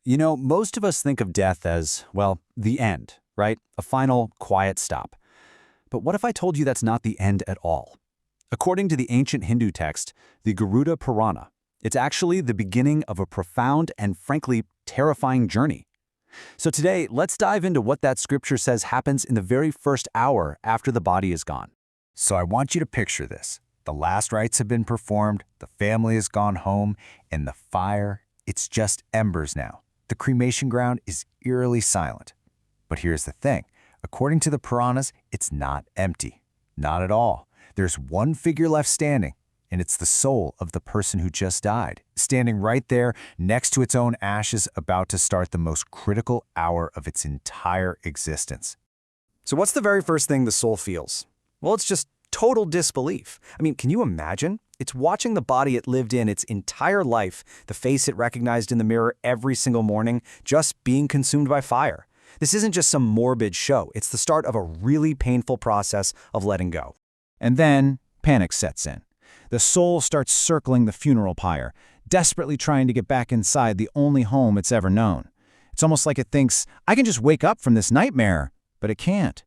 Most of us think of death as, well, the end, right? A final, quiet stop. But what if I told you that's not the end at all? According to the ancient Hindu text, the Garuda Purana, it's actually the beginning of a profound and frankly terrifying journey. So today, let's dive into what that scripture says happens in the very first hour after the body is gone. So I want you to picture this. The last rites have been performed, the family has gone home, and the fire, it's just embers now. The cremation ground is eerily silent. But here's the thing. According to the Puranas, it's not empty. Not at all. There's one figure left standing, and it's the soul of the person who just died, standing right there next to its own ashes, about to start the most critical hour of its entire existence. So what's the very first thing the soul feels? Well, it's just total disbelief. I mean, can you imagine? It's watching the body it lived in its entire life, the face it recognized in the mirror every single morning, just being consumed by fire. This isn't just some morbid show. It's the start of a really painful process of letting go. And then panic sets in. The soul starts circling the funeral pyre, desperately trying to get back inside the only home it's ever known. It's almost like it thinks, I can just wake up from this nightmare, but it can't.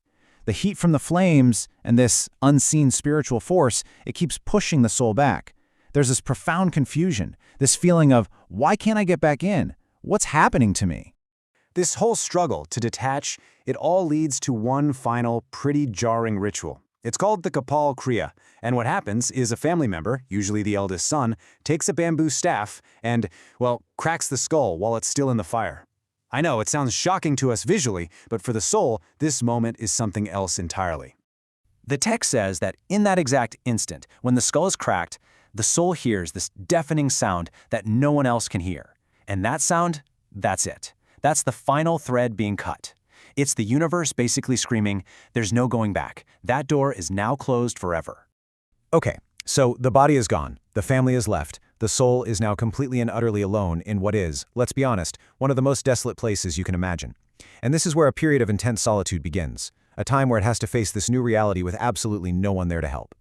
The heat from the flames and this unseen spiritual force, it keeps pushing the soul back. There's this profound confusion, this feeling of, why can't I get back in? What's happening to me? This whole struggle to detach, it all leads to one final, pretty jarring ritual. It's called the Kapal Kriya, and what happens is a family member, usually the eldest son, takes a bamboo staff and, well, cracks the skull while it's still in the fire. I know, it sounds shocking to us visually, but for the soul, this moment is something else entirely. The text says that in that exact instant, when the skull is cracked, the soul hears this deafening sound that no one else can hear. And that sound, that's it. That's the final thread being cut. It's the universe basically screaming, there's no going back. That door is now closed forever. Okay, so the body is gone. The family is left. The soul is now completely and utterly alone in what is, let's be honest, one of the most desolate places you can imagine. And this is where a period of intense solitude begins, a time where it has to face this new reality with absolutely no one there to help.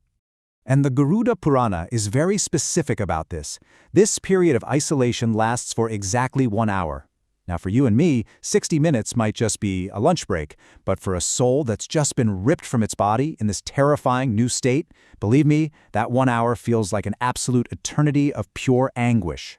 And the Garuda Purana is very specific about this. This period of isolation lasts for exactly 1 hour. Now for you and me, 60 minutes might just be a lunch break, but for a soul that's just been ripped from its body in this terrifying new state, believe me, that 1 hour feels like an absolute eternity of pure anguish.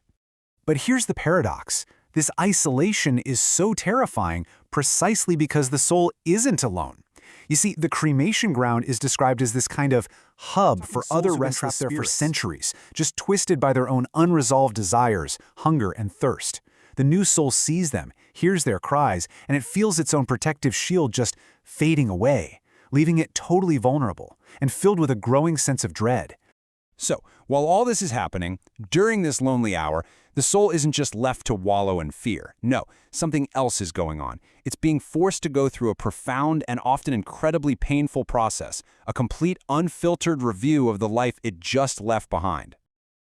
But here's the paradox. This isolation is so terrifying precisely because the soul isn't alone. You see, the cremation ground is described as this kind of hub for other restless there for centuries, just twisted by their own unresolved desires, hunger, and thirst. The new soul sees them, hears their cries, and it feels its own protective shield just fading away, leaving it totally vulnerable and filled with a growing sense of dread. So, while all this is happening, during this lonely hour, the soul isn't just left to wallow in fear. No, something else is going on. It's being forced to go through a profound and often incredibly painful process, a complete unfiltered review of the life it just left behind.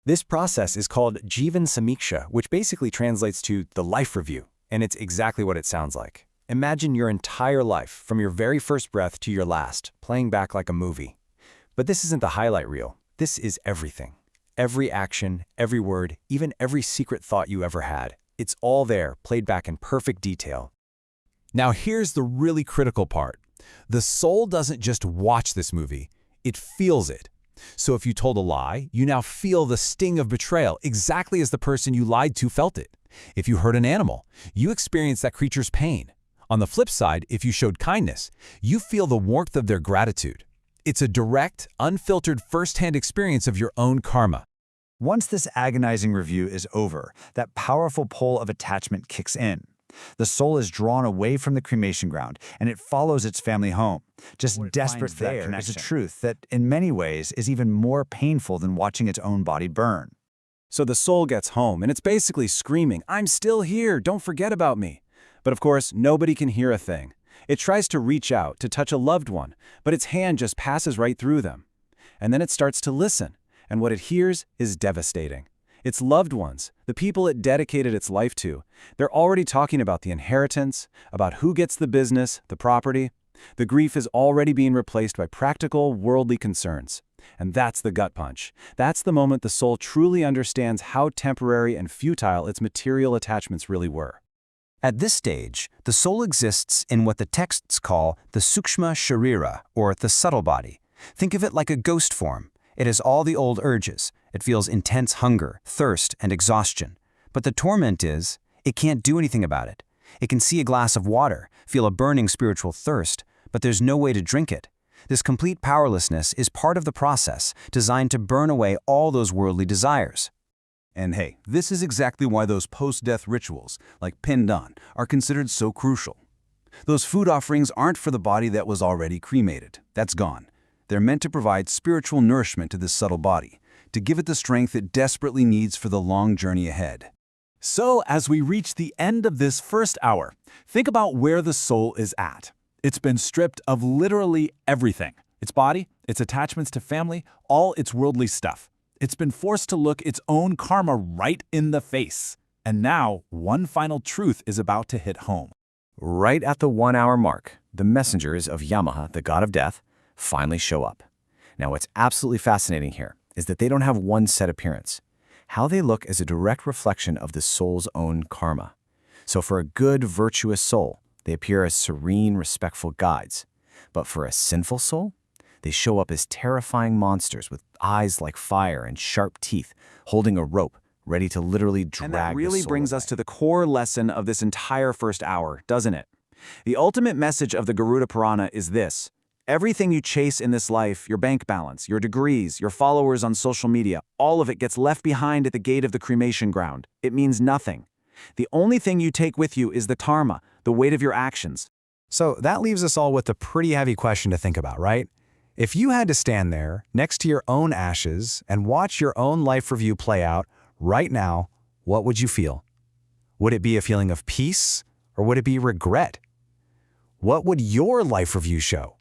This process is called Jivan Samiksha, which basically translates to the life review, and it's exactly what it sounds like. Imagine your entire life, from your very first breath to your last, playing back like a movie. But this isn't the highlight reel. This is everything. Every action, every word, even every secret thought you ever had. It's all there, played back in perfect detail. Now here's the really critical part. The soul doesn't just watch this movie, it feels it. So if you told a lie, you now feel the sting of betrayal exactly as the person you lied to felt it. If you hurt an animal, you experience that creature's pain. On the flip side, if you showed kindness, you feel the warmth of their gratitude. It's a direct, unfiltered first-hand experience of your own karma. Once this agonizing review is over, that powerful pull of attachment kicks in. The soul is drawn away from the cremation ground, and it follows its family home, just desperate for that connection. Is a truth that, in many ways, is even more painful than watching its own body burn. So the soul gets home, and it's basically screaming, I'm still here, don't forget about me. But of course, nobody can hear a thing. It tries to reach out, to touch a loved one, but its hand just passes right through them. And then it starts to listen, and what it hears is devastating. Its loved ones, the people it dedicated its life to, they're already talking about the inheritance, about who gets the business, the property. The grief is already being replaced by practical, worldly concerns. And that's the gut punch. That's the moment the soul truly understands how temporary and futile its material attachments really were. At this stage, the soul exists in what the texts call the Sukshma Sharira, or the subtle body. Think of it like a ghost form. It has all the old urges. It feels intense hunger, thirst, and exhaustion. But the torment is, it can't do anything about it. It can see a glass of water, feel a burning spiritual thirst, but there's no way to drink it. This complete powerlessness is part of the process, designed to burn away all those worldly desires. And hey, this is exactly why those post-death rituals, like Pindan, are considered so crucial. Those food offerings aren't for the body that was already cremated. That's gone. They're meant to provide spiritual nourishment to this subtle body, to give it the strength it desperately needs for the long journey ahead. So, as we reach the end of this first hour, think about where the soul is at. It's been stripped of literally everything. Its body, its attachments to family, all its worldly stuff. It's been forced to look its own karma right in the face. And now, one final truth is about to hit home. Right at the 1 hour mark, the messengers of Yamaha, the god of death, finally show up. Now, what's absolutely fascinating here is that they don't have one set appearance. How they look is a direct reflection of the soul's own karma. So for a good, virtuous soul, they appear as serene, respectful guides. But for a sinful soul, they show up as terrifying monsters with eyes like fire and sharp teeth, holding a rope, ready to literally drag And that really the soul brings away. us to the core lesson of this entire first hour, doesn't it? The ultimate message of the Garuda Purana is this. Everything you chase in this life, your bank balance, your degrees, your followers on social media, all of it gets left behind at the gate of the cremation ground. It means nothing. The only thing you take with you is the dharma, the weight of your actions. So that leaves us all with a pretty heavy question to think about, right? If you had to stand there next to your own ashes and watch your own life review play out right now, what would you feel? Would it be a feeling of peace or would it be regret? What would your life review show?